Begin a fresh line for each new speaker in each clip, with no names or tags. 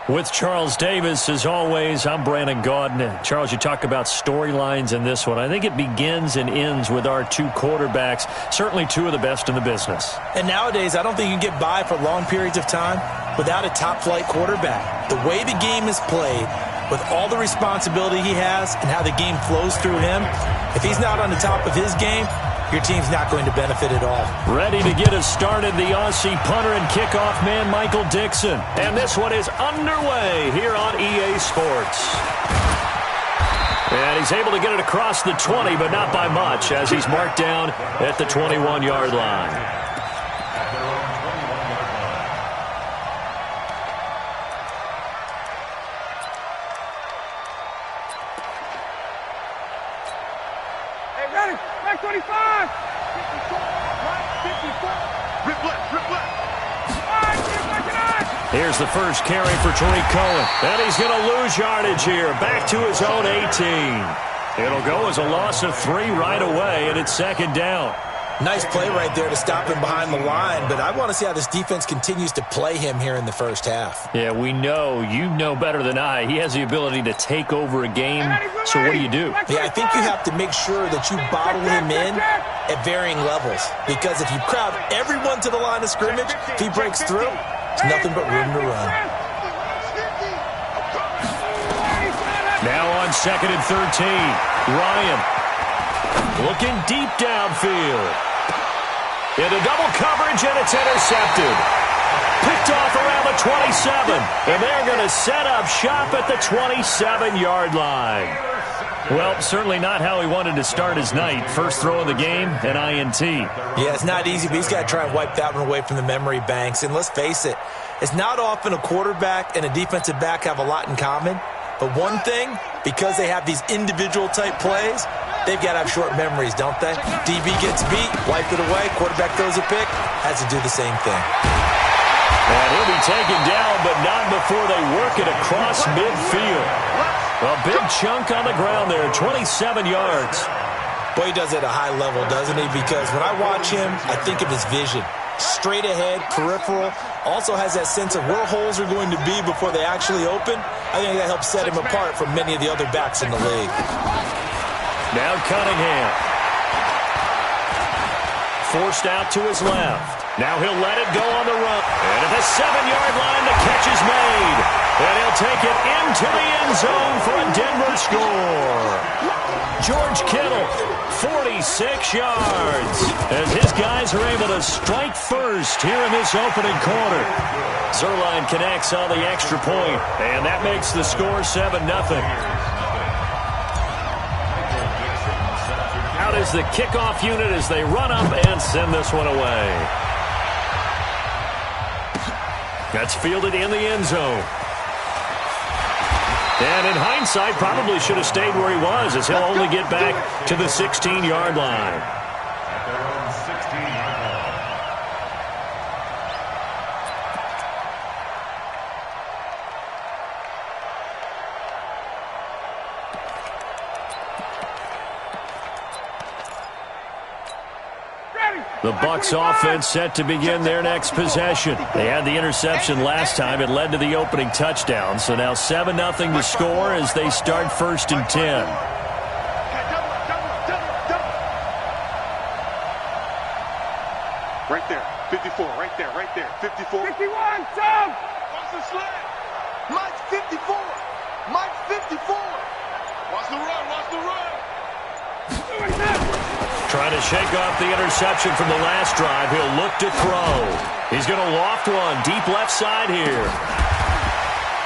With Charles Davis, as always, I'm Brandon Gaudin. Charles, you talk about storylines in this one. I think it begins and ends with our two quarterbacks, certainly two of the best in the business.
And nowadays, I don't think you can get by for long periods of time without a top-flight quarterback. The way the game is played, with all the responsibility he has and how the game flows through him, if he's not on the top of his game, your team's not going to benefit at all.
Ready to get us started, the Aussie punter and kickoff man, Michael Dixon. And this one is underway here on EA Sports. And he's able to get it across the 20, but not by much, as he's marked down at the 21-yard line. Here's the first carry for Tariq Cohen. And he's going to lose yardage here. Back to his own 18. It'll go as a loss of 3 right away, and it's second down.
Nice play right there to stop him behind the line, but I want to see how this defense continues to play him here in the first half.
Yeah, we know. You know better than I. He has the ability to take over a game, so what do you do?
Yeah, I think you have to make sure that you bottle him in at varying levels, because if you crowd everyone to the line of scrimmage, if he breaks through, There's nothing but room to run.
Now on 2nd and 13. Ryan looking deep downfield. Into double coverage, and it's intercepted. Picked off around the 27. And they're going to set up shop at the 27-yard line. Well, certainly not how he wanted to start his night. First throw of the game, an INT.
Yeah, it's not easy, but he's got to try and wipe that one away from the memory banks. And let's face it, it's not often a quarterback and a defensive back have a lot in common. But one thing, because they have these individual type plays, they've got to have short memories, don't they? DB gets beat, wipe it away, quarterback throws a pick, has to do the same thing.
And he'll be taken down, but not before they work it across midfield. A big chunk on the ground there, 27 yards.
Boy, he does it at a high level, doesn't he? Because when I watch him, I think of his vision. Straight ahead, peripheral, also has that sense of where holes are going to be before they actually open. I think that helps set him apart from many of the other backs in the league.
Now Cunningham. Forced out to his left. Now he'll let it go on the run. And at the 7-yard line, the catch is made. And he'll take it into the end zone for a Denver score. George Kittle, 46 yards. As his guys are able to strike first here in this opening quarter. Zerline connects on the extra point, and that makes the score 7-0. Out is the kickoff unit as they run up and send this one away. That's fielded in the end zone. And in hindsight, probably should have stayed where he was, as he'll only get back to the 16-yard line. The Bucs offense set to begin their next possession. They had the interception last time. It led to the opening touchdown. So now 7-0 to score as they start 1st and 10.
Right there, 54, right there, 54.
51, Tom!
Watch the slant. Mike's 54. Mike's 54. Watch the run, watch the run.
Trying to shake off the interception from the last drive. He'll look to throw. He's going to loft one deep left side here.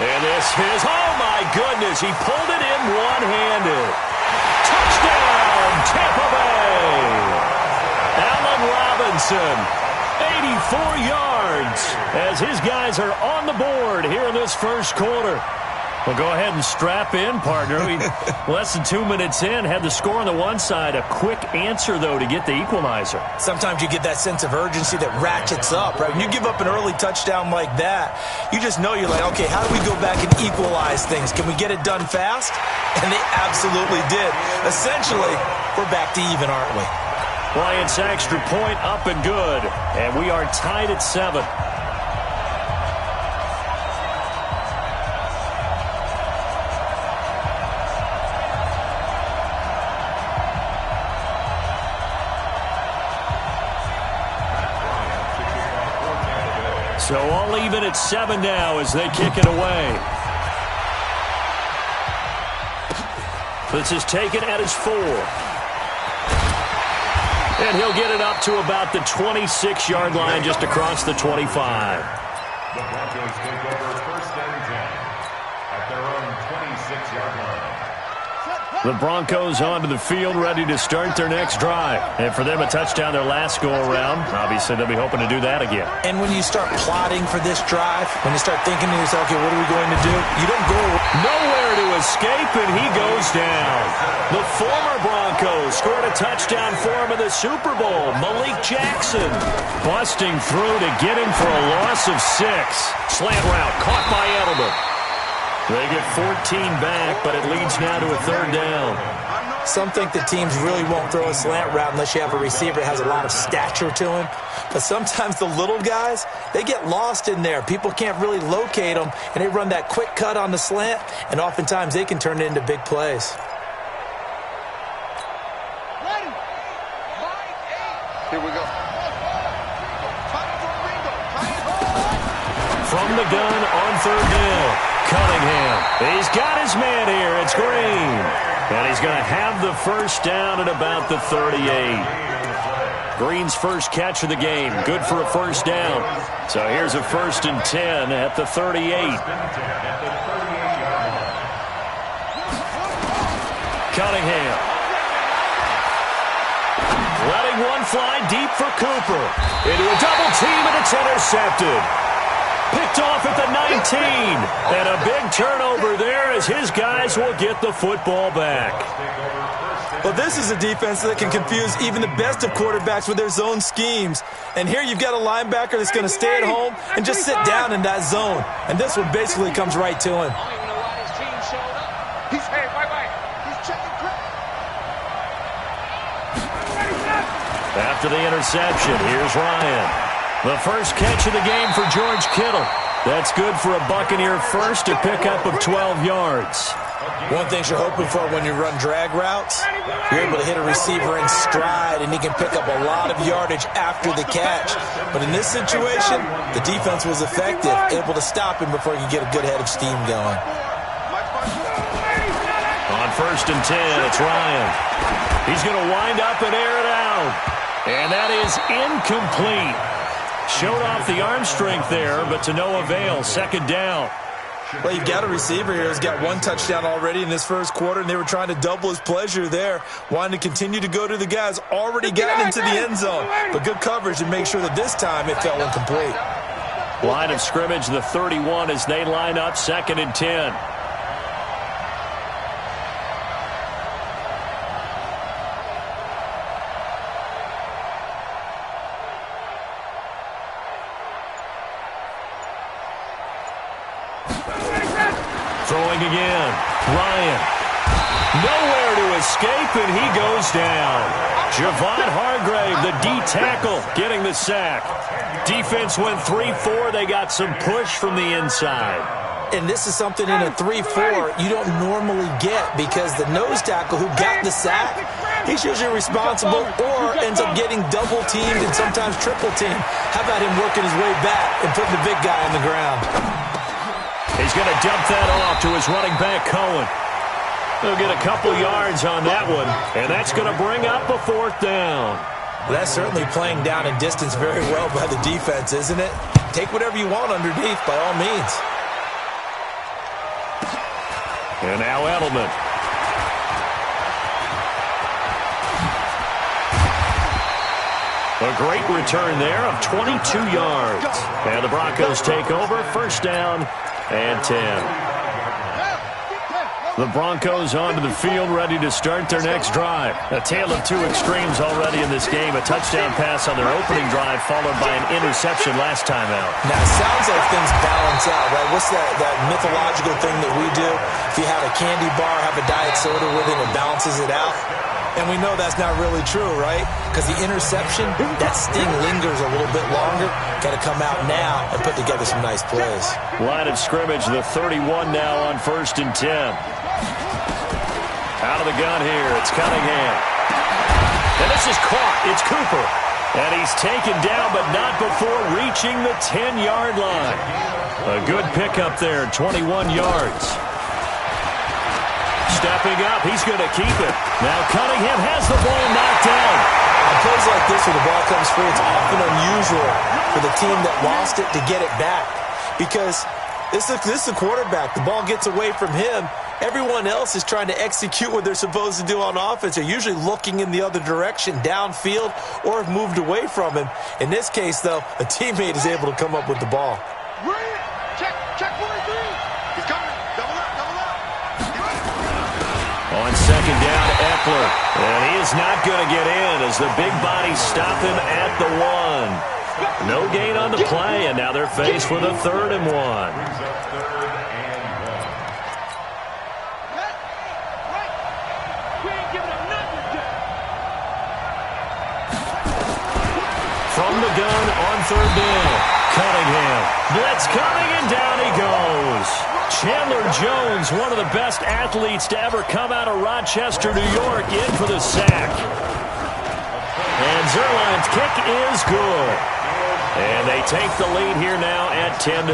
And this is, oh my goodness, he pulled it in one-handed. Touchdown, Tampa Bay. Allen Robinson, 84 yards, as his guys are on the board here in this first quarter. Well, go ahead and strap in, partner. Less than 2 minutes in, had the score on the one side. A quick answer, though, to get the equalizer.
Sometimes you get that sense of urgency that ratchets up, right? When you give up an early touchdown like that, you just know you're like, okay, how do we go back and equalize things? Can we get it done fast? And they absolutely did. Essentially, we're back to even, aren't we?
Lions extra point up and good. And we are tied at 7. So all even at 7 now as they kick it away. This is taken at his 4. And he'll get it up to about the 26-yard line, just across the 25.
The Broncos take over 1st and 10 at their own 26-yard line.
The Broncos onto the field, ready to start their next drive. And for them, a touchdown their last go-around. Obviously, they'll be hoping to do that again.
And when you start plotting for this drive, when you start thinking to yourself, okay, what are we going to do? You don't go
nowhere to escape, and he goes down. The former Broncos scored a touchdown for him in the Super Bowl. Malik Jackson busting through to get him for a loss of 6. Slant route caught by Edelman. They get 14 back, but it leads now to a 3rd down.
Some think that teams really won't throw a slant route unless you have a receiver that has a lot of stature to him. But sometimes the little guys, they get lost in there. People can't really locate them, and they run that quick cut on the slant, and oftentimes they can turn it into big plays.
Here we go.
From the gun on third down, Cunningham. He's got his man here. It's Green. And he's going to have the first down at about the 38. Green's first catch of the game. Good for a first down. So here's a 1st and 10 at the 38. Cunningham. Letting one fly deep for Cooper. Into a double team, and it's intercepted. Picked off at the 19. And a big turnover there as his guys will get the football back.
Well, this is a defense that can confuse even the best of quarterbacks with their zone schemes. And here you've got a linebacker that's going to stay at home and just sit down in that zone. And this one basically comes right to him.
After the interception, here's Ryan. The first catch of the game for George Kittle. That's good for a Buccaneer first, a pickup of 12 yards.
One thing you're hoping for when you run drag routes, you're able to hit a receiver in stride, and he can pick up a lot of yardage after the catch. But in this situation, the defense was effective, able to stop him before he could get a good head of steam going.
On 1st and 10, it's Ryan. He's going to wind up and air it out. And that is incomplete. Showed off the arm strength there, but to no avail. 2nd down.
Well, you've got a receiver here who's got 1 touchdown already in this first quarter, and they were trying to double his pleasure there, wanting to continue to go to the guys already gotten into the end zone. But good coverage to make sure that this time it fell incomplete.
Line of scrimmage, the 31 as they line up, 2nd and 10. Throwing again. Ryan. Nowhere to escape, and he goes down. Javon Hargrave, the D-tackle, getting the sack. Defense went 3-4. They got some push from the inside.
And this is something in a 3-4 you don't normally get, because the nose tackle who got the sack, he's usually responsible or ends up getting double-teamed and sometimes triple-teamed. How about him working his way back and putting the big guy on the ground?
He's going to dump that off to his running back, Cohen. He'll get a couple yards on that one, and that's going to bring up a 4th down.
Well, that's certainly playing down in distance very well by the defense, isn't it? Take whatever you want underneath, by all means.
And now Edelman. A great return there of 22 yards. And the Broncos take over, 1st down and 10. The Broncos onto the field, ready to start their next drive. A tale of 2 extremes already in this game. A touchdown pass on their opening drive, followed by an interception last time out.
Now, it sounds like things balance out, right? What's that mythological thing that we do? If you have a candy bar, have a diet soda with it, it balances it out. And we know that's not really true, right? Because the interception, that sting lingers a little bit longer. Got to come out now and put together some nice plays.
Line of scrimmage, the 31 now on 1st and 10. Out of the gun here, it's Cunningham. And this is caught. It's Cooper. And he's taken down, but not before reaching the 10-yard line. A good pickup there, 21 yards. Stepping up, he's going to keep it. Now Cunningham has the ball knocked down.
On plays like this where the ball comes free, it's often unusual for the team that lost it to get it back. Because this is a quarterback. The ball gets away from him. Everyone else is trying to execute what they're supposed to do on offense. They're usually looking in the other direction, downfield, or have moved away from him. In this case, though, a teammate is able to come up with the ball.
Check 43. He's coming. Double up.
On 2nd down, Eckler. And he is not going to get in as the big bodies stop him at the 1. No gain on the play, and now they're faced with a 3rd and 1. From the gun on 3rd down, Cunningham. Blitz coming, and down he goes. Chandler Jones, one of the best athletes to ever come out of Rochester, New York, in for the sack. And Zerline's kick is good. And they take the lead here now at 10-7.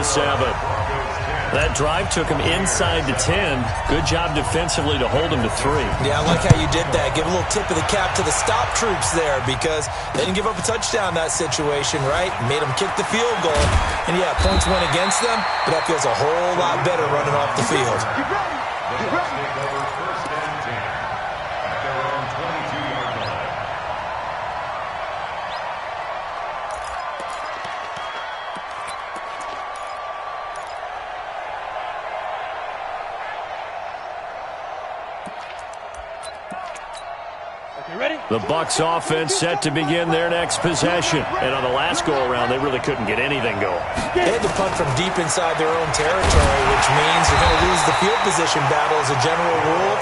That drive took him inside the 10. Good job defensively to hold him to 3.
Yeah, I like how you did that. Give a little tip of the cap to the stop troops there because they didn't give up a touchdown in that situation, right? Made them kick the field goal. And, yeah, points went against them, but that feels a whole lot better running off the field.
Get ready. Get ready.
First and 10 at their own 22-yard line.
The Bucs offense set to begin their next possession. And on the last go-around, they really couldn't get anything going.
They had to punt from deep inside their own territory, which means you're going to lose the field position battle as a general rule.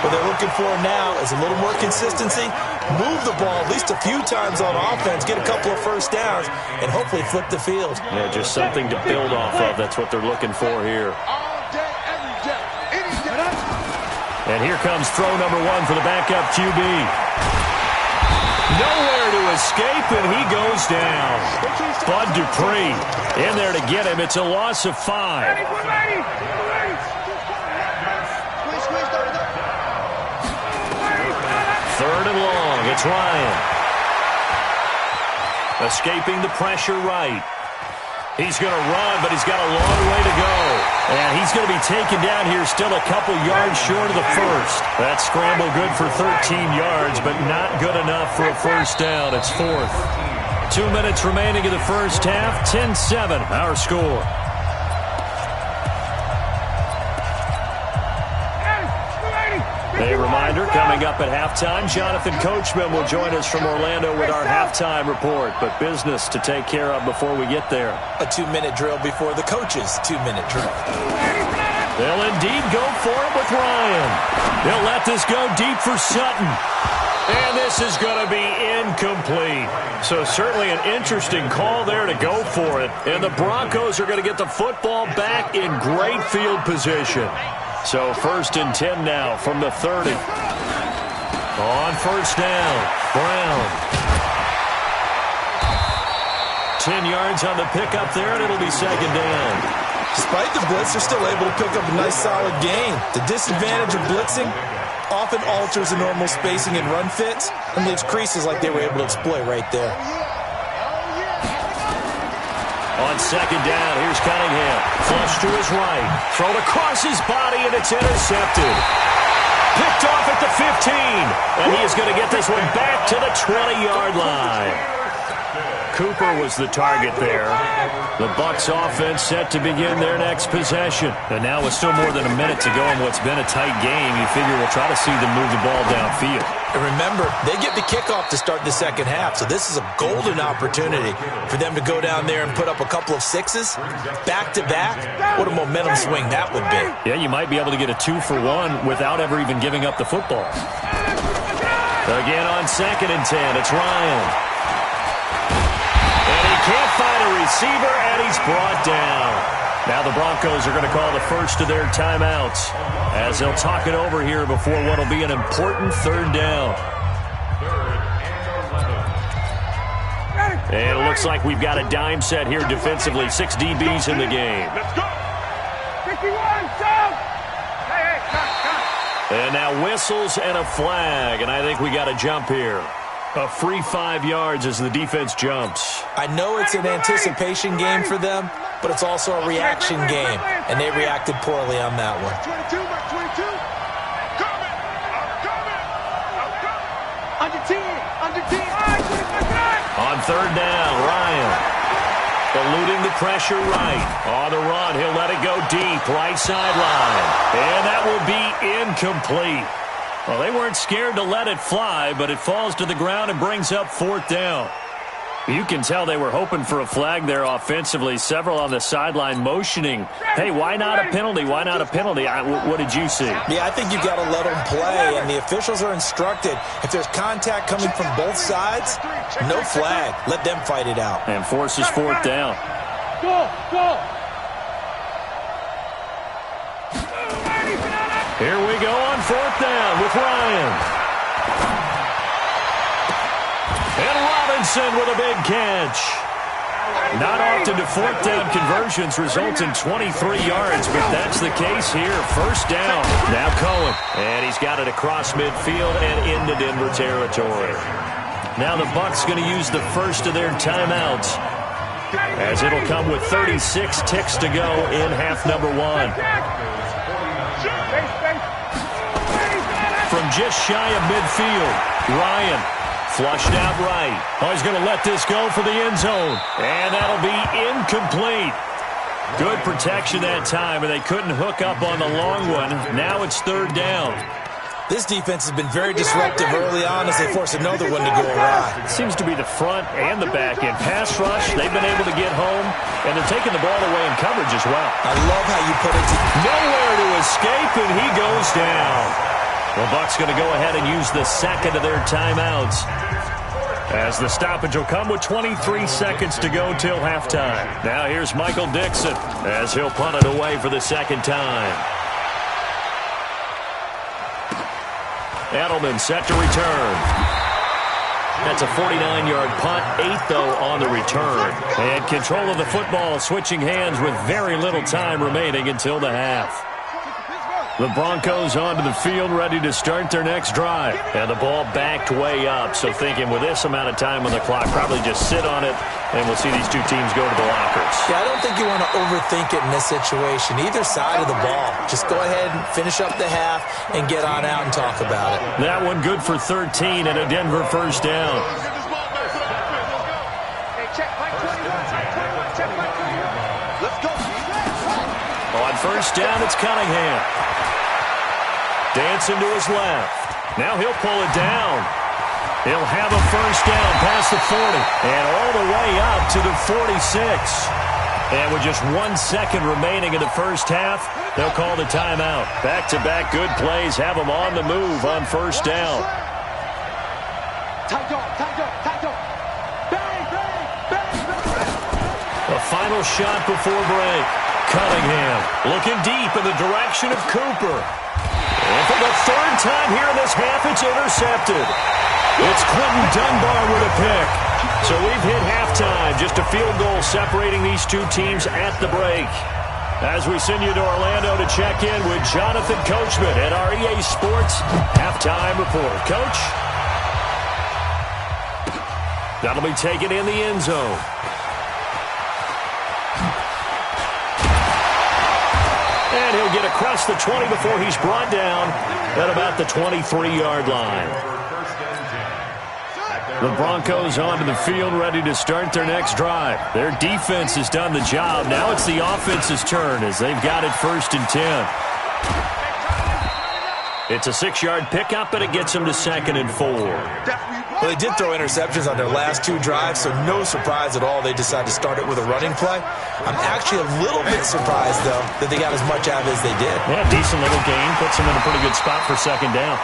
What they're looking for now is a little more consistency, move the ball at least a few times on offense, get a couple of first downs, and hopefully flip the field.
Yeah, just something to build off of. That's what they're looking for here.
All day, every day, any day.
And here comes throw number 1 for the backup QB. Nowhere to escape, and he goes down. Bud Dupree in there to get him. It's a loss of 5. Third and long. It's Ryan. Escaping the pressure right. He's going to run, but he's got a long way to go. And he's going to be taken down here still a couple yards short of the first. That scramble good for 13 yards, but not good enough for a first down. It's 4th. 2 minutes remaining in the first half. 10-7, our score. A reminder, coming up at halftime, Jonathan Coachman will join us from Orlando with our halftime report. But business to take care of before we get there.
A 2-minute drill before the coach's 2-minute drill.
They'll indeed go for it with Ryan. They'll let this go deep for Sutton. And this is going to be incomplete. So certainly an interesting call there to go for it. And the Broncos are going to get the football back in great field position. So 1st and 10 now from the 30. On first down, Brown. 10 yards on the pickup there, and it'll be 2nd down.
Despite the blitz, they're still able to pick up a nice solid gain. The disadvantage of blitzing often alters the normal spacing and run fits and leaves creases like they were able to exploit right there.
On 2nd down, here's Cunningham. Flush to his right. Thrown across his body, and it's intercepted. Picked off at the 15. And he is going to get this one back to the 20-yard line. Cooper was the target there. The Bucs offense set to begin their next possession. And now with still more than a minute to go in what's been a tight game, you figure we'll try to see them move the ball downfield.
And remember, they get the kickoff to start the second half, so this is a golden opportunity for them to go down there and put up a couple of sixes back-to-back. What a momentum swing that would be.
Yeah, you might be able to get a 2-for-1 without ever even giving up the football. Again on 2nd and 10, it's Ryan. And he can't find a receiver, and he's brought down. Now the Broncos are going to call the first of their timeouts as they'll talk it over here before what will be an important 3rd down. And it looks like we've got a dime set here defensively. 6 DBs in the game.
Let's go.
51, down. Hey, cut.
And now whistles and a flag, and I think we got a jump here. A free 5 yards as the defense jumps.
I know it's an anticipation game for them, but it's also a reaction game, and they reacted poorly on that one.
22, mark 22. Coming. I'm coming. Under 10.
On 3rd down, Ryan. Eluding the pressure right. On the run, he'll let it go deep, right sideline. And that will be incomplete. Well, they weren't scared to let it fly, but it falls to the ground and brings up 4th down. You can tell they were hoping for a flag there offensively. Several on the sideline motioning, hey, why not a penalty? Why not a penalty? What did you see?
Yeah, I think you've got to let them play, and the officials are instructed. If there's contact coming from both sides, no flag. Let them fight it out.
And forces 4th down.
Go.
Here we go on 4th down with Ryan. And Robinson with a big catch. Not often do fourth down conversions result in 23 yards, but that's the case here. First down. Now Cohen. And he's got it across midfield and into Denver territory. Now the Bucs going to use the first of their timeouts, as it'll come with 36 ticks to go in half number one. From just shy of midfield, Ryan flushed out right. Oh, he's going to let this go for the end zone. And that'll be incomplete. Good protection that time, and they couldn't hook up on the long one. Now it's third down.
This defense has been very disruptive early on as they force another one to go awry.
It seems to be the front and the back end. Pass rush, they've been able to get home, and they're taking the ball away in coverage as well.
I love how you put it.
Nowhere to escape, and he goes down. The Bucs going to go ahead and use the second of their timeouts, as the stoppage will come with 23 seconds to go till halftime. Now here's Michael Dixon as he'll punt it away for the second time. Edelman set to return. That's a 49-yard punt, 8 though on the return. And control of the football switching hands with very little time remaining until the half. The Broncos onto the field, ready to start their next drive. And the ball backed way up, so thinking with this amount of time on the clock, probably just sit on it, and we'll see these two teams go to the lockers.
Yeah, I don't think you want to overthink it in this situation. Either side of the ball. Just go ahead and finish up the half and get on out and talk about it.
That one good for 13 and a Denver first down. On first down, it's Cunningham. Dancing to his left. Now he'll pull it down. He'll have a first down past the 40 and all the way up to the 46. And with just 1 second remaining in the first half, they'll call the timeout. Back-to-back good plays have them on the move on first down. A final shot before break. Cunningham looking deep in the direction of Cooper. And for the third time here in this half, it's intercepted. It's Quentin Dunbar with a pick. So we've hit halftime. Just a field goal separating these two teams at the break. As we send you to Orlando to check in with Jonathan Coachman at our EA Sports Halftime Report. Coach? That'll be taken in the end zone. And he'll get across the 20 before he's brought down at about the 23-yard line. The Broncos onto the field, ready to start their next drive. Their defense has done the job. Now it's the offense's turn as they've got it 1st and 10. It's a 6-yard pickup, and it gets them to 2nd and 4.
Well, they did throw interceptions on their last 2 drives, so no surprise at all they decided to start it with a running play. I'm actually a little bit surprised, though, that they got as much out of it as they did.
Yeah, decent little gain. Puts them in a pretty good spot for 2nd down.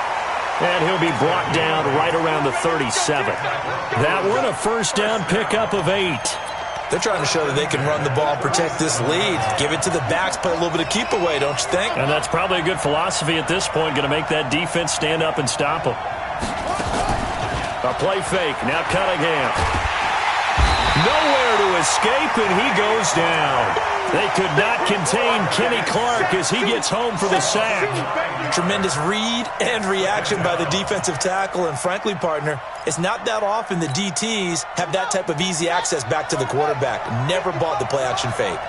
And he'll be brought down right around the 37. That one, a first down pickup of 8.
They're trying to show that they can run the ball, protect this lead, give it to the backs, play a little bit of keep away, don't you think?
And that's probably a good philosophy at this point, going to make that defense stand up and stop them. A play fake, now Cunningham. Nowhere to escape, and he goes down. They could not contain Kenny Clark as he gets home for the sack.
Tremendous read and reaction by the defensive tackle, and frankly, partner, it's not that often the DTs have that type of easy access back to the quarterback. Never bought the play-action fake.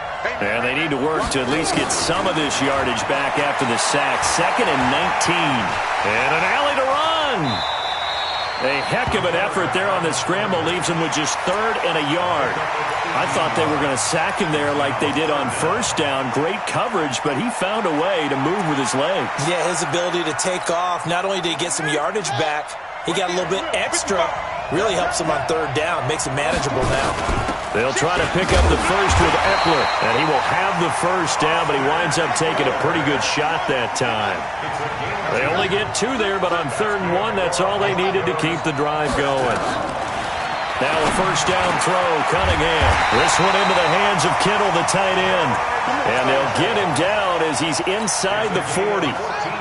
And they need to work to at least get some of this yardage back after the sack. 2nd and 19. And an alley to run. A heck of an effort there on the scramble leaves him with just 3rd and a yard. I thought they were going to sack him there like they did on first down. Great coverage, but he found a way to move with his legs.
Yeah, his ability to take off, not only did he get some yardage back, he got a little bit extra. Really helps him on 3rd down, makes it manageable now.
They'll try to pick up the first with Eckler, and he will have the first down, but he winds up taking a pretty good shot that time. They only get 2 there, but on 3rd and 1, that's all they needed to keep the drive going. Now a first down throw, Cunningham. This one into the hands of Kittle, the tight end. And they'll get him down as he's inside the 40.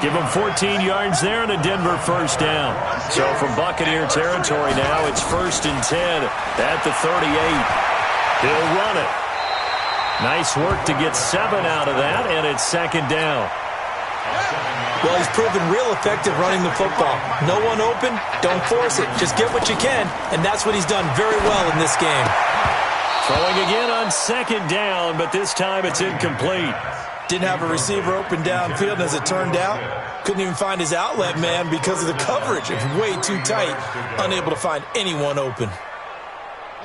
Give him 14 yards there and a Denver first down. So from Buccaneer territory now, it's 1st and 10 at the 38. He'll run it. Nice work to get 7 out of that, and it's second down.
Well, he's proven real effective running the football. No one open, don't force it. Just get what you can, and that's what he's done very well in this game.
Throwing again on second down, but this time it's incomplete.
Didn't have a receiver open downfield, and as it turned out, couldn't even find his outlet man because of the coverage. It was way too tight, unable to find anyone open.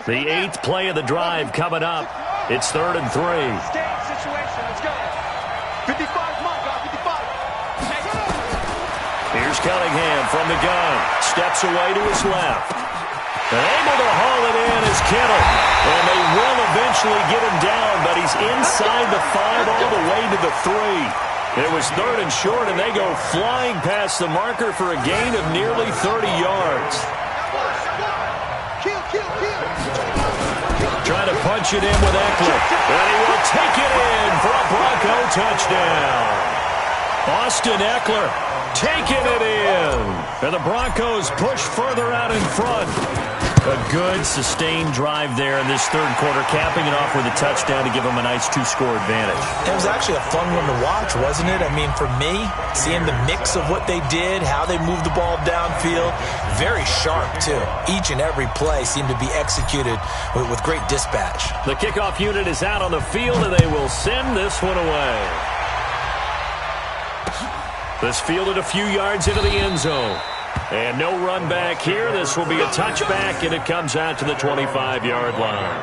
The 8th play of the drive coming up. It's 3rd and 3.
Stage situation. Let's go. 55, my God, 55.
Here's Cunningham from the gun. Steps away to his left. And able to haul it in is Kittle. And they will eventually get him down, but he's inside the 5 all the way to the 3. It was 3rd and short, and they go flying past the marker for a gain of nearly 30 yards. Trying to punch it in with Eckler. And he will take it in for a Bronco touchdown. Austin Eckler taking it in. And the Broncos push further out in front. A good, sustained drive there in this 3rd quarter, capping it off with a touchdown to give them a nice 2-score advantage.
It was actually a fun one to watch, wasn't it? I mean, for me, seeing the mix of what they did, how they moved the ball downfield, very sharp, too. Each and every play seemed to be executed with great dispatch.
The kickoff unit is out on the field, and they will send this one away. This fielded a few yards into the end zone. And no run back here. This will be a touchback, and it comes out to the 25-yard line.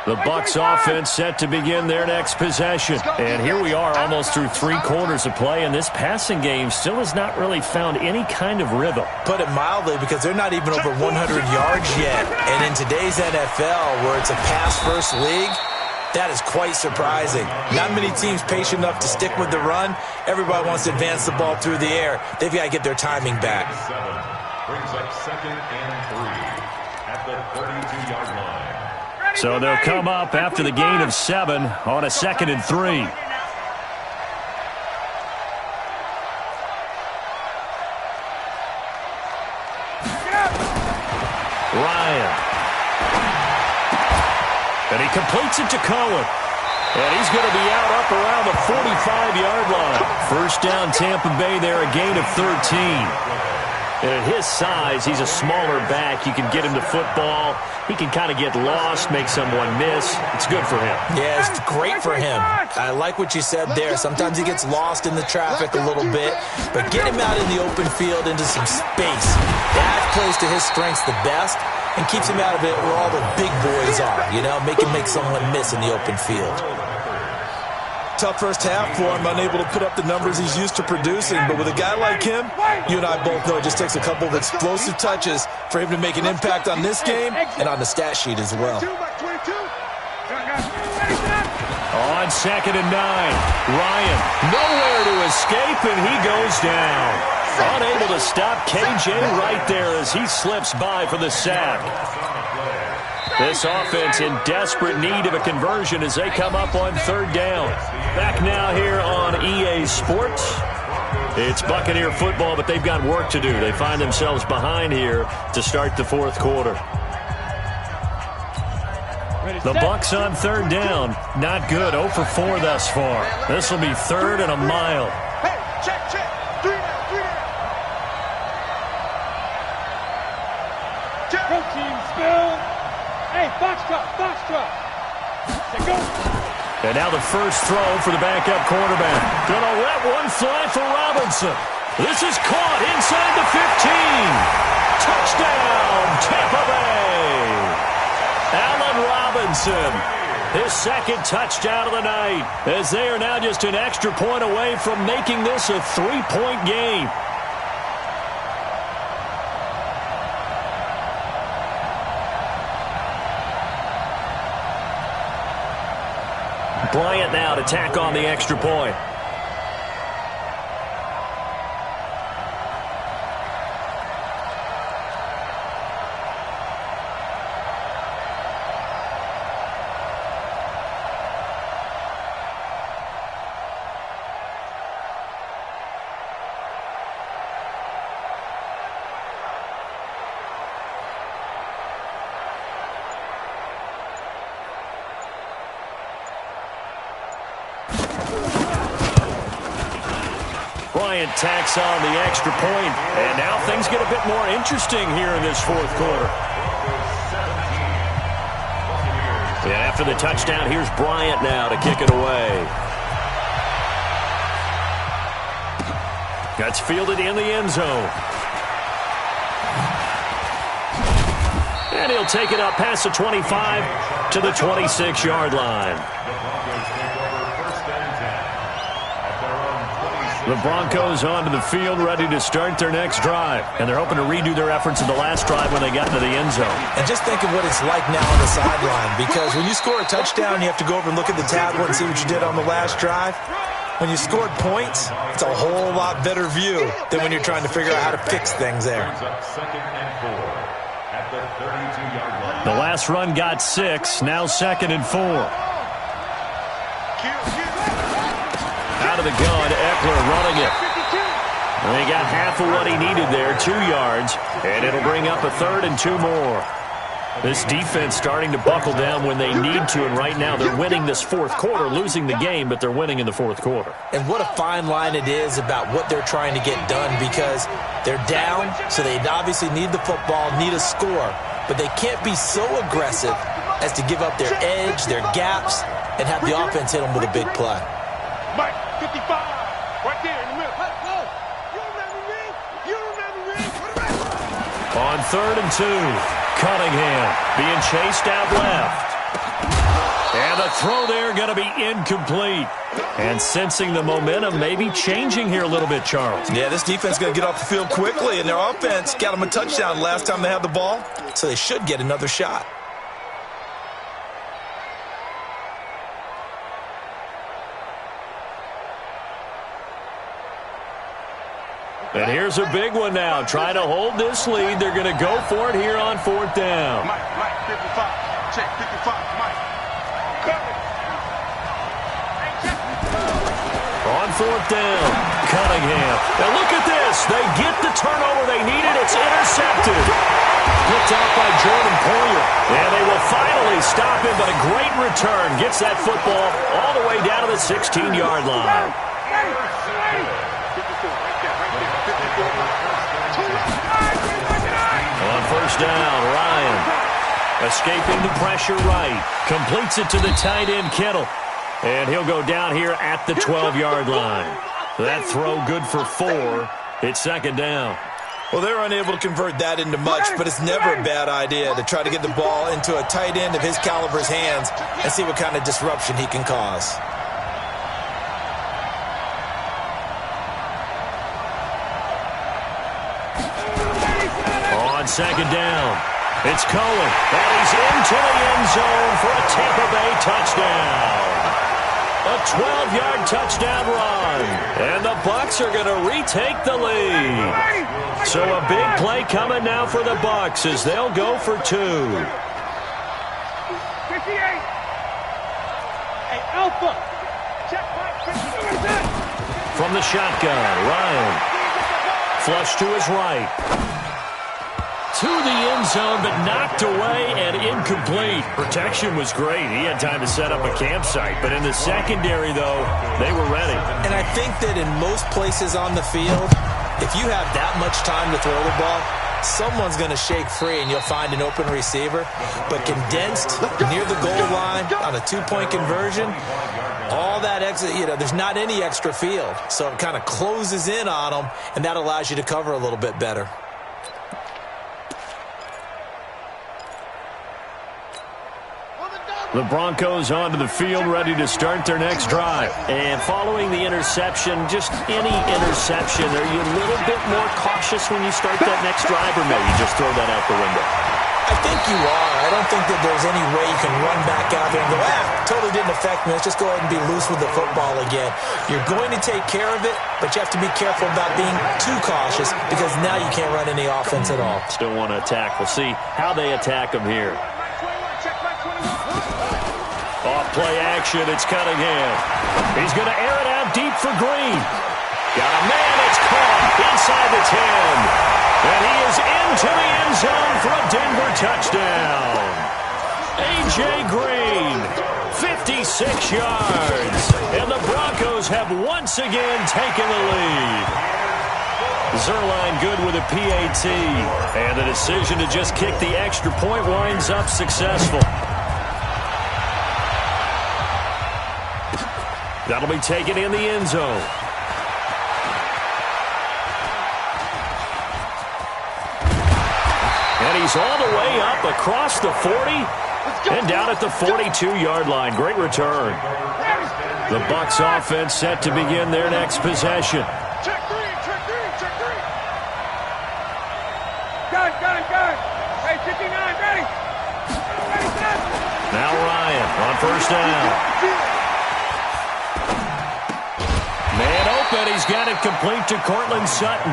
The Bucs offense set to begin their next possession. And here we are almost through 3 quarters of play, and this passing game still has not really found any kind of rhythm.
Put it mildly, because they're not even over 100 yards yet. And in today's NFL, where it's a pass-first league, that is quite surprising. Not many teams patient enough to stick with the run. Everybody wants to advance the ball through the air. They've got to get their timing back.
Brings up 2nd and 3 at the 32-yard line.
So they'll come up after the gain of 7 on a 2nd and 3. Ryan. And he completes it to Cohen. And he's going to be out up around the 45-yard line. First down, Tampa Bay there, a gain of 13. And at his size, he's a smaller back. You can get him to football. He can kind of get lost, make someone miss. It's good for him.
Yeah, it's great for him. I like what you said there. Sometimes he gets lost in the traffic a little bit. But get him out in the open field into some space. That plays to his strengths the best and keeps him out of it where all the big boys are. You know, make someone miss in the open field. Tough first half for him, unable to put up the numbers he's used to producing. But with a guy like him, you and I both know it just takes a couple of explosive touches for him to make an impact on this game and on the stat sheet as well.
On 2nd and 9, Ryan nowhere to escape, and he goes down. Unable to stop KJ right there as he slips by for the sack. This offense in desperate need of a conversion as they come up on 3rd down. Back now here on EA Sports. It's Buccaneer football, but they've got work to do. They find themselves behind here to start the 4th quarter. The Bucs on 3rd down. Not good. 0 for 4 thus far. This will be 3rd and a mile.
Hey, check. 3 down.
Protein spill. Hey, box truck. Say go.
And now the first throw for the backup quarterback. Gonna let one fly for Robinson. This is caught inside the 15. Touchdown, Tampa Bay. Allen Robinson, his 2nd touchdown of the night, as they are now just an extra point away from making this a 3-point game. Bryant now to tack on the extra point. Bryant tacks on the extra point, and now things get a bit more interesting here in this fourth quarter. And after the touchdown, here's Bryant now to kick it away. That's fielded in the end zone. And he'll take it up past the 25 to the 26-yard line. The Broncos onto the field, ready to start their next drive. And they're hoping to redo their efforts in the last drive when they got into the end zone.
And just think of what it's like now on the sideline, because when you score a touchdown, you have to go over and look at the tablet and see what you did on the last drive. When you scored points, it's a whole lot better view than when you're trying to figure out how to fix things there.
The last run got 6, now 2nd and 4. Out of the gun, Eckler running it. And he got half of what he needed there, 2 yards, and it'll bring up a 3rd and 2 more. This defense starting to buckle down when they need to, and right now they're winning this fourth quarter, losing the game, but they're winning in the fourth quarter.
And what a fine line it is about what they're trying to get done, because they're down, so they obviously need the football, need a score, but they can't be so aggressive as to give up their edge, their gaps, and have the offense hit them with a big play.
Mike, 55, right there in the middle. You remember me?
On 3rd and 2, Cunningham being chased out left. And the throw there going to be incomplete. And sensing the momentum maybe changing here a little bit, Charles.
Yeah, this defense is going to get off the field quickly, and their offense got them a touchdown last time they had the ball, so they should get another shot.
And here's a big one now. Trying to hold this lead. They're going to go for it here on 4th down.
Mike, 55. Check, 55, Mike.
On 4th down, Cunningham. Now look at this. They get the turnover they needed. It's intercepted. Picked off by Jordan Poyer. And they will finally stop him, but a great return. Gets that football all the way down to the 16-yard line. On 1st down, Ryan escaping the pressure right. Completes it to the tight end, Kittle. And he'll go down here at the 12-yard line. That throw good for 4. It's 2nd down.
Well, they're unable to convert that into much, but it's never a bad idea to try to get the ball into a tight end of his caliber's hands and see what kind of disruption he can cause.
On 2nd down, it's Cohen, and he's into the end zone for a Tampa Bay touchdown. A 12-yard touchdown run, and the Bucs are going to retake the lead. So a big play coming now for the Bucs as they'll go for 2.
58. Hey, Alpha. Check my 50.
From the shotgun, Ryan. Flush to his right. To the end zone, but knocked away and incomplete. Protection was great. He had time to set up a campsite. But in the secondary, though, they were ready.
And I think that in most places on the field, if you have that much time to throw the ball, someone's going to shake free and you'll find an open receiver. But condensed near the goal line on a 2-point conversion, all that exit, there's not any extra field. So it kind of closes in on them, and that allows you to cover a little bit better.
The Broncos onto the field, ready to start their next drive. And following the interception, just any interception, are you a little bit more cautious when you start that next drive, or maybe just throw that out the window?
I think you are. I don't think that there's any way you can run back out there and go, totally didn't affect me. Let's just go ahead and be loose with the football again. You're going to take care of it, but you have to be careful about being too cautious because now you can't run any offense at all.
Still want to attack. We'll see how they attack them here. Off play action, it's Cunningham. He's going to air it out deep for Green. Got a man, it's caught inside the 10. And he is into the end zone for a Denver touchdown. A.J. Green, 56 yards. And the Broncos have once again taken the lead. Zerline good with a PAT. And the decision to just kick the extra point winds up successful. That'll be taken in the end zone. And he's all the way up across the 40 and down at the 42-yard line. Great return. The Bucs offense set to begin their next possession.
Check three, check three, check three. Gun. Hey, 59, ready. Ready, set.
Now Ryan on first down. Man open. He's got it complete to Cortland Sutton.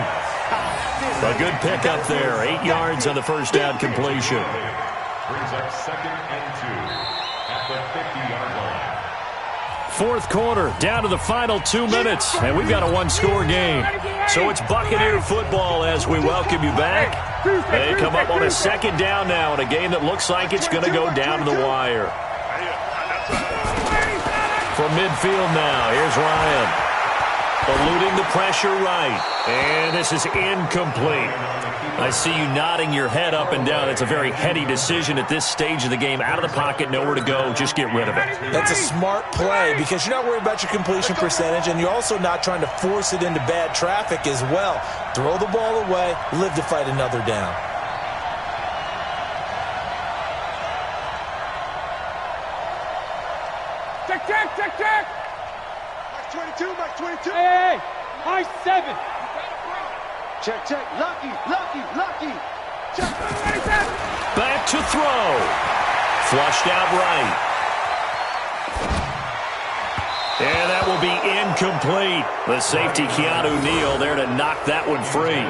A good pickup there. 8 yards on the first down completion.
Brings up 2nd and 2 at the 50-yard line.
Fourth quarter, down to the final 2 minutes, and we've got a one-score game. So it's Buccaneer football as we welcome you back. They come up on a second down now in a game that looks like it's going to go down to the wire. From midfield now, here's Ryan. Eluding the pressure right. And this is incomplete. I see you nodding your head up and down. It's a very heady decision at this stage of the game. Out of the pocket, nowhere to go. Just get rid of it.
That's a smart play because you're not worried about your completion percentage, and you're also not trying to force it into bad traffic as well. Throw the ball away, live to fight another down.
Check.
Mike 22, Mike 22.
Hey, Mike 7.
Check. Lucky. Check.
Ready, set.
Back to throw. Flushed out right. And that will be incomplete. The safety, Keanu Neal, there to knock that one free.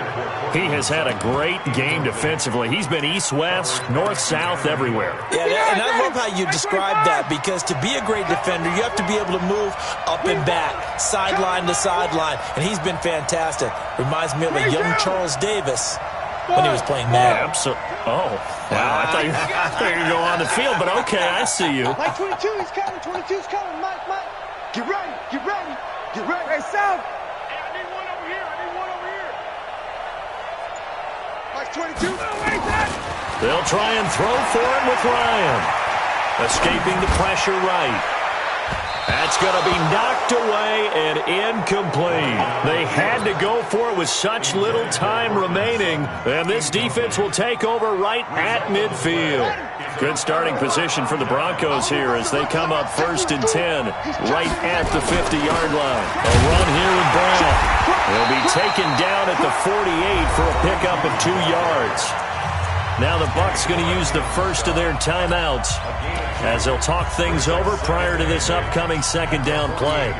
He has had a great game defensively. He's been east-west, north-south, everywhere.
Yeah, and I love how you described that because to be a great defender, you have to be able to move up and back, sideline to sideline, and he's been fantastic. Reminds me of a young Charles Davis when he was playing Madden.
Absolutely. Oh, wow. I thought you were going to go on the field, but okay, I see you.
Mike 22, he's coming. 22's coming. Mike. Get ready.
Hey, South. Hey, I need one over here.
Mike 22.
Ready, set.
They'll try and throw for him with Ryan. Escaping the pressure right. That's going to be knocked away and incomplete. They had to go for it with such little time remaining, and this defense will take over right at midfield. Good starting position for the Broncos here as they come up 1st and 10 right at the 50-yard line. A run here with Brown. They'll be taken down at the 48 for a pickup of 2 yards. Now the Bucs going to use the first of their timeouts as they'll talk things over prior to this upcoming second down play.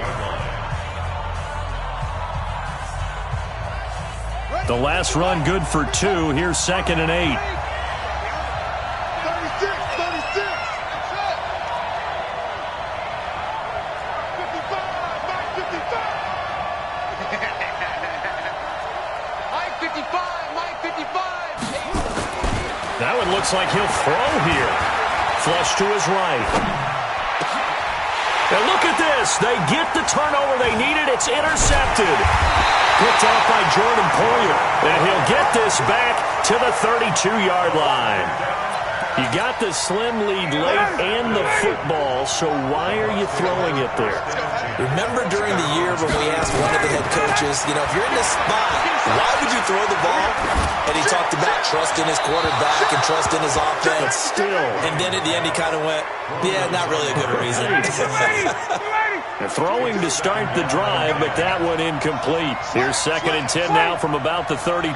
The last run good for 2. Here's 2nd and 8.
36. 55. Mike 55.
That one looks like he'll throw here. Flush to his right. And look at this. They get the turnover they needed. It's intercepted. Picked off by Jordan Poyer. And he'll get this back to the 32-yard line. You got the slim lead late and the football, so why are you throwing it there?
Remember during the year when we asked one of the head coaches, if you're in this spot, why would you throw the ball? And he talked about trust in his quarterback and trust in his offense.
Still.
And then at the end he kind of went, yeah, not really a good reason.
They're throwing to start the drive, but that one incomplete. Here's 2nd and 10 now from about the 32.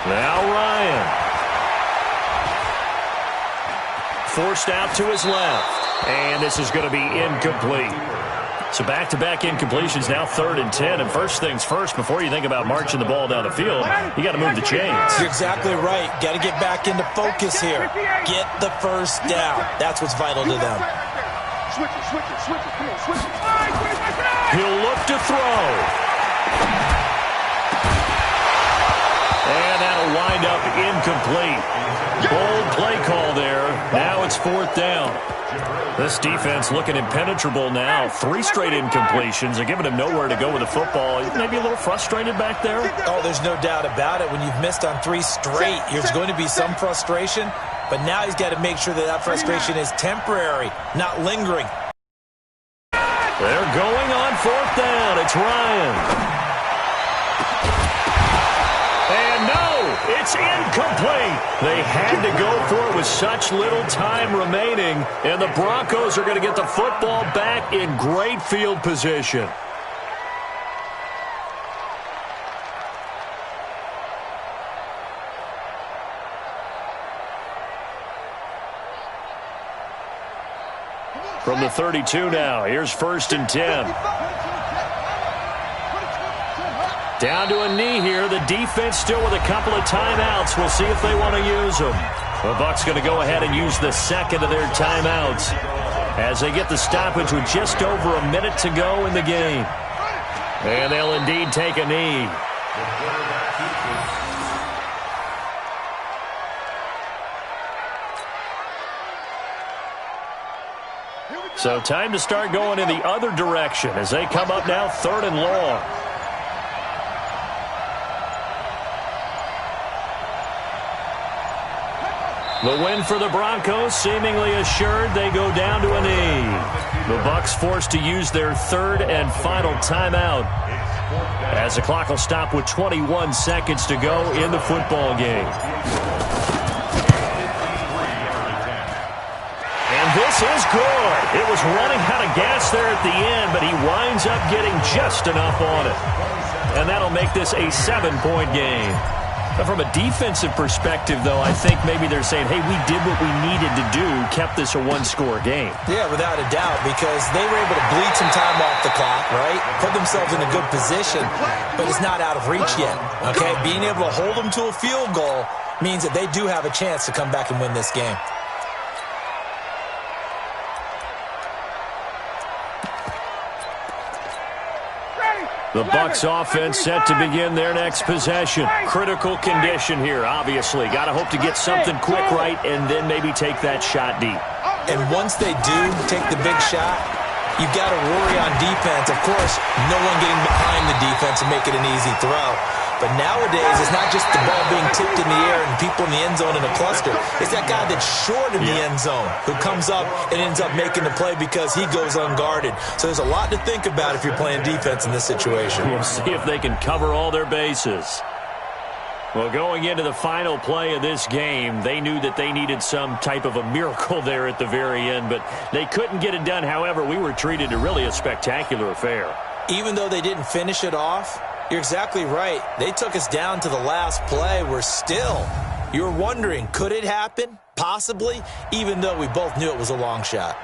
Now Ryan. Forced out to his left. And this is going to be incomplete. So back-to-back incompletions, now 3rd and 10. And first things first, before you think about marching the ball down the field, you got to move the chains.
You're exactly right. Got to get back into focus here. Get the first down. That's what's vital to them.
Switch it. Come on, switch it.
He'll look to throw. And that'll wind up incomplete. Bold play call there. 4th down. This defense looking impenetrable now. 3 straight incompletions. They're giving him nowhere to go with the football. Maybe a little frustrated back there?
Oh, there's no doubt about it. When you've missed on 3 straight, there's going to be some frustration. But now he's got to make sure that that frustration is temporary, not lingering.
They're going on 4th down. It's Ryan. And no, it's incomplete. They had to go for it with such little time remaining. And the Broncos are going to get the football back in great field position. From the 32 now, here's 1st and 10. Down to a knee here. The defense still with a couple of timeouts. We'll see if they want to use them. The Bucs going to go ahead and use the second of their timeouts as they get the stoppage with just over a minute to go in the game. And they'll indeed take a knee. So time to start going in the other direction as they come up now 3rd and long. The win for the Broncos seemingly assured. They go down to a knee. The Bucs forced to use their 3rd and final timeout as the clock will stop with 21 seconds to go in the football game. And this is good. It was running out of gas there at the end, but he winds up getting just enough on it. And that'll make this a 7-point game. But from a defensive perspective, though, I think maybe they're saying, hey, we did what we needed to do, kept this a 1-score game.
Yeah, without a doubt, because they were able to bleed some time off the clock, right? Put themselves in a good position, but it's not out of reach yet, okay? Being able to hold them to a field goal means that they do have a chance to come back and win this game.
The Bucs offense set to begin their next possession. Critical condition here, obviously. Got to hope to get something quick right and then maybe take that shot deep.
And once they do take the big shot, you've got to worry on defense. Of course, no one getting behind the defense and make it an easy throw. But nowadays, it's not just the ball being tipped in the air and people in the end zone in a cluster. It's that guy that's short in the end zone who comes up and ends up making the play because he goes unguarded. So there's a lot to think about if you're playing defense in this situation.
We'll see if they can cover all their bases. Well, going into the final play of this game, they knew that they needed some type of a miracle there at the very end, but they couldn't get it done. However, we were treated to really a spectacular affair.
Even though they didn't finish it off, you're exactly right. They took us down to the last play. We're still, you're wondering, could it happen? Possibly, even though we both knew it was a long shot.